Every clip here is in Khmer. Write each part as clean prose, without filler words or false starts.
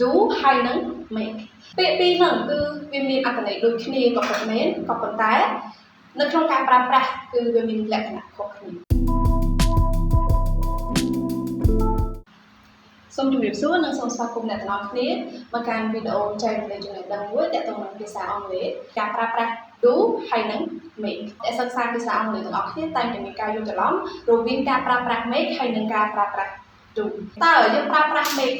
do ហើយនឹង make ពាក្យពីរហ្នឹងគឺវាមានអត្ថន័យដូចគ្នាក៏ប៉ុន្មានក៏ប៉ុន្តែនៅក្នុងការប្រើប្រាស់គឺវាមានលក្ខណៈខុសគ្នាសូមជម្រាបសួរនិងសូមស្វាគមន៍អ្នកទាំងអស់គ្នាមកកាន់វីដេអូចែករំលែកចំណេះដឹងមួយទាក់ទងនឹងភាសាអង់គ្លេសការប្រើប្រាស់ do ហើយនឹង make អ្នកសិក្សាភាសាអង់គ្លេសទាំងអស់គ្នាតែងតែមានការយល់ច្រឡំរវាងការប្រើប្រាស់ make ហើយនិងការប្រើប្រាស់ do តើយើងប្រើប្រាស់ make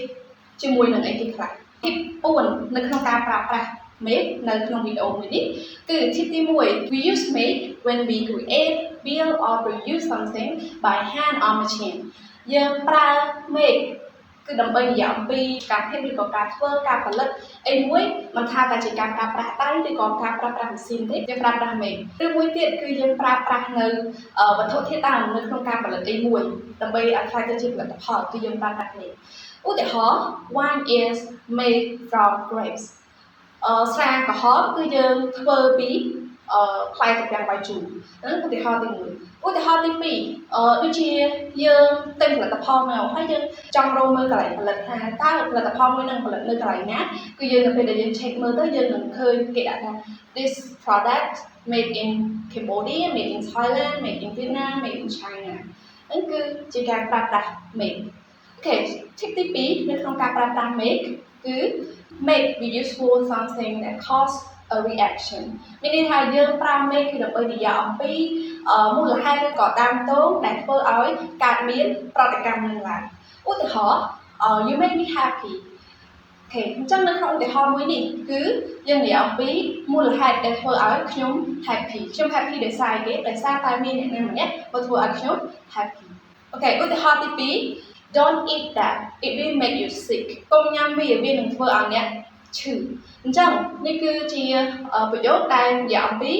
ជាមួយនឹងអីគេខ្លះ tip 4នៅក្នុងការប្រើប្រាស់ make នៅក្នុងវីដេអូមួយនេះគឺ tip ទី1 we use make when we create build or produce something by hand or machine យើងប្រើ make គឺដើម្បីនិយាយអំពីការភាពឬក៏ការធ្វើការផលិតអីមួយមិនថាតែជាការប្រើប្រាស់ដៃឬក៏ការប្រើប្រាស់ម៉ាស៊ីនទេយើងប្រើប្រាស់ make ឬមួយទៀតគឺយើងប្រើប្រាស់នៅវត្ថុធាតុដើមនៅក្នុងការផលិតអីមួយដើម្បីឲ្យខ្លាយទៅជាផលិតផលគឺយើងប្រើប្រាស់ make ឧទាហរណ៍ wine is made from grapes ស្រាក្រហមគឺយើងធ្វើពីផ្លែត្រពាំងបាយជូរហ្នឹងឧទាហរណ៍ទី1ឧទាហរណ៍ទី2ដូចជាយើងទិញផលិតផលមកហើយយើងចង់រកមើលកន្លែងផលិតថាតើផលិតផលមួយនឹងផលិតនៅកន្លែងណាគឺយើងនៅពេលដែលយើង check មើលទៅយើងនឹងឃើញគេដាក់ថា this product made in Cambodia made in Thailand made in Vietnam made in China ហ្នឹងគឺជាការប្រើប្រាស់ make អូខេ tip ទី2នៅក្នុងការប្រើប្រាស់ make គឺ make we use for something that cause a reaction មានន័យថាយើងប្រើ make គឺដើម្បីនិយាយអំពីមូលហេតុឬក៏ដើមទងដែលធ្វើឲ្យកើតមានប្រតិកម្មនឹងឡើងឧទាហរណ៍ you make me happy អូខេអញ្ចឹងនៅក្នុងឧទាហរណ៍មួយនេះគឺយើងនិយាយអំពីមូលហេតុដែលធ្វើឲ្យខ្ញុំ happy ខ្ញុំ happy ដោយសារគេដោយសារតែមានអ្នកណាម្នាក់មកធ្វើឲ្យខ្ញុំ happy អូខេឧទាហរណ៍ទី2 don't eat that it will make you sick កុំញ៉ាំវានឹងធ្វើឲ្យអ្នកឈឺអញ្ចឹងនេះគឺជាប្រយោគដែលនិយាយអំពី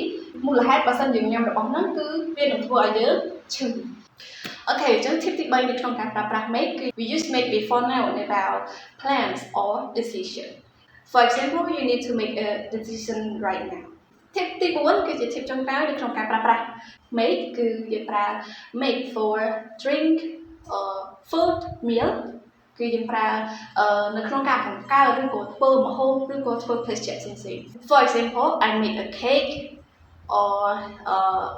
មូលហេតុបើសិនយើងញ៉ាំរបស់ហ្នឹងគឺវានឹងធ្វើឲ្យយើងឈឺអូខេអញ្ចឹង tip ទី3នៅក្នុងការប្រើប្រាស់ make គឺ we use make before now about plans or decision for example you need to make a decision right now tip ទី4គឺជា tip ចុងក្រោយនៅក្នុងការប្រើប្រាស់ make គឺយើងប្រើ make for drink food meal គឺយើងប្រើនៅក្នុងការបង្កើតឬក៏ធ្វើម្ហូបឬក៏ធ្វើភេសជ្ជៈផ្សេងៗ For example I make a cake or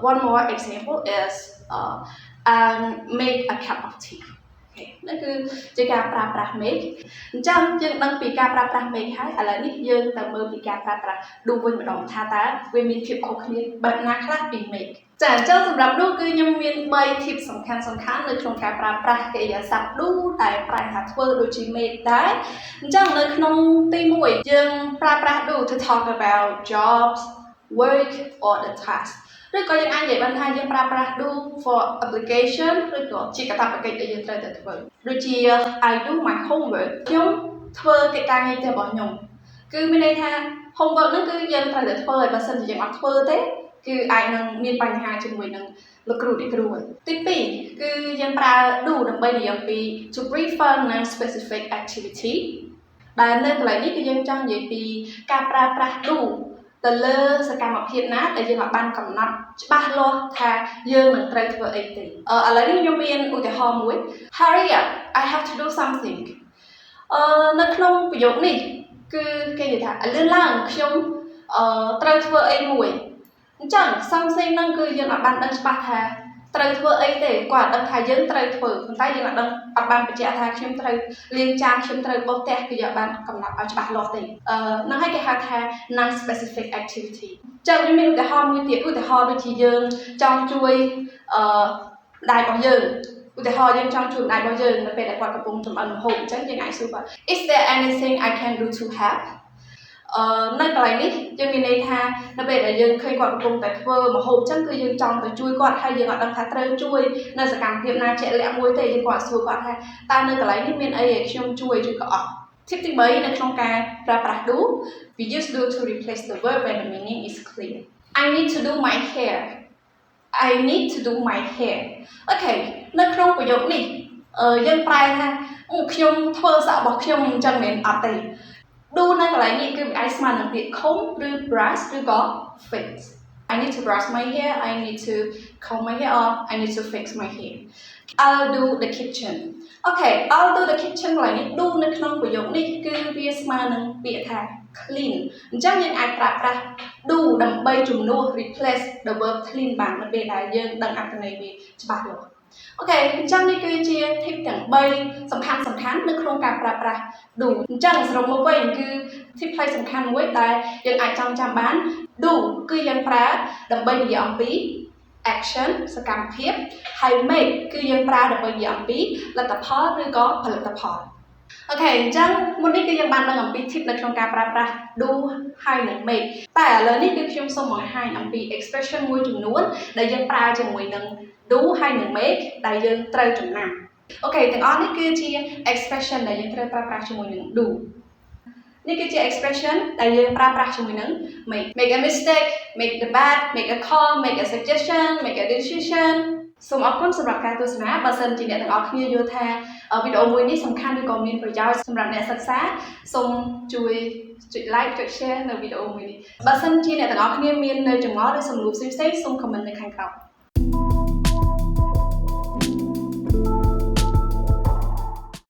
one more example is I make a cup of tea นั่นគឺជាការប្រើប្រាស់ make អញ្ចឹងយើងដឹងពីការប្រើប្រាស់ make ហើយឥឡូវនេះយើងទៅមើលពីការប្រើប្រាស់ do វិញម្ដងថាតើវាមានភាពខុសគ្នាបែបណាខ្លះពី make ចាអញ្ចឹងសម្រាប់ do គឺខ្ញុំមាន3 tip សំខាន់នៅក្នុងការប្រើប្រាស់កិរិយាសព្ទ do តែប្រែថាធ្វើដូចជា make ដែរអញ្ចឹងនៅក្នុងទី1យើងប្រើប្រាស់ do to talk about jobs work or the task ឬក៏យើងអាចនិយាយបានថាយើងប្រើប្រាស់ do for application ឬក៏ជាកាតព្វកិច្ចដែលយើងត្រូវតែធ្វើដូចជា I do my homework ខ្ញុំធ្វើកិច្ចការងារផ្ទះរបស់ខ្ញុំគឺមានន័យថា homework ហ្នឹងគឺយើងត្រូវតែធ្វើហើយបើសិនជាយើងអត់ធ្វើទេគឺអាចនឹងមានបញ្ហាជាមួយនឹងលោកគ្រូអ្នកគ្រូហើយទី2គឺយើងប្រើ do ដើម្បីនិយាយអំពី to prefer non-specific activity ដែលនៅកន្លែងនេះគឺយើងចង់និយាយពីការប្រើប្រាស់ doទៅលើសកម្មភាពណាដែលយើងអាចបានកំណត់ច្បាស់លាស់ថាយើងនឹងត្រូវធ្វើអីទេឥឡូវនេះខ្ញុំមានឧទាហរណ៍មួយ Hurry up I have to do something នៅក្នុងប្រយោគនេះគឺគេនិយាយថាលឿនឡើងខ្ញុំត្រូវធ្វើអីមួយអញ្ចឹង something ហ្នឹងគឺយើងអាចបានដឹងច្បាស់ថាត្រូវធ្វើអីទេគាត់ដឹងថាយើងត្រូវធ្វើប៉ុន្តែយើងអត់បានបញ្ជាក់ថាខ្ញុំត្រូវលាងចានខ្ញុំត្រូវបោសផ្ទះគឺយើងបានកំណត់ឲ្យច្បាស់លាស់ទេហ្នឹងហើយគេហៅថា non specific activity ចឹងមានឧទាហរណ៍មួយទៀតឧទាហរណ៍ដូចជាយើងចង់ជួយម្ដាយរបស់យើងឧទាហរណ៍យើងចង់ជួយម្ដាយរបស់យើងនៅពេលដែលគាត់កំពុងចម្អិនម្ហូបអញ្ចឹងយើងអាចសួរគាត់ Is there anything I can do to help នៅកន្លែងនេះយើងមានន័យថានៅពេលដែលយើងឃើញគាត់កំពុងតែធ្វើម្ហូបអញ្ចឹងគឺយើងចង់ទៅជួយគាត់ហើយយើងអត់ដឹងថាត្រូវជួយនៅសកម្មភាពណាជាក់លាក់មួយទេយើងគាត់សួរគាត់ថាតើនៅកន្លែងនេះមានអីឲ្យខ្ញុំជួយឬក៏អត់ Tip ទី3នៅក្នុងការប្រើប្រាស់ do we use do to replace the verb when the meaning is clear I need to do my hair I need to do my hair អូខេនៅក្នុងប្រយោគនេះយើងប្រែថាខ្ញុំធ្វើសក់របស់ខ្ញុំអញ្ចឹងមិនអត់ទេdo នៅកន្លែងនេះគឺវាអាចស្មើនឹងពាក្យ comb ឬ brush ឬក៏ fix I need to brush my hair I need to comb my hair or I need to fix my hair I'll do the kitchen Okay I'll do the kitchen កន្លែងនេះ do នៅក្នុងប្រយោគនេះគឺវាស្មើនឹងពាក្យថា clean អញ្ចឹងយើងអាចប្រើប្រាស់ do ដើម្បីជំនួស replace the verb clean បាននៅពេលដែលយើងដឹងអត្ថន័យវាច្បាស់លាស់ អូខេអញ្ចឹងនេះគឺជា tip ទាំង3សំខាន់នៅក្នុងការប្រើប្រាស់ do អញ្ចឹងសរុបមកវិញគឺ tip ផ្នែកសំខាន់មួយដែលយើងអាចចងចាំបាន do គឺយើងប្រើដើម្បីនិយាយអំពី action សកម្មភាពហើយ make គឺយើងប្រើដើម្បីនិយាយអំពីលទ្ធផលឬក៏ផលិតផលអូខេអញ្ចឹងមុននេះគឺយើងបានដឹងអំពី tip នៅក្នុងការប្រើប្រាស់ do ហើយនិង make តែឥឡូវនេះគឺខ្ញុំសូមបង្ហាញអំពី expression មួយចំនួនដែលយើងប្រើជាមួយនឹង do ហើយនិង make ដែលយើងត្រូវចំណាំអូខេទាំងអស់នេះគឺជា expression ដែលយើងត្រូវប្រើប្រាស់ជាមួយនឹង do នេះគឺជា expression ដែលយើងប្រើប្រាស់ជាមួយនឹង make a mistake make the bad make a call make a suggestion make a decision សូមអរគុណសម្រាប់ការទស្សនាបើសិនជាអ្នកទាំងអស់គ្នាយល់ថាវីដេអូមួយនេះសំខាន់ឬក៏មានប្រយោជន៍សម្រាប់អ្នកសិក្សាសូមជួយចុច like ចុច share នៅវីដេអូមួយនេះបើសិនជាអ្នកទាំងអស់គ្នាមាននៅចម្ងល់ឬសំណួរផ្សេងៗសូម comment នៅខាងក្រោម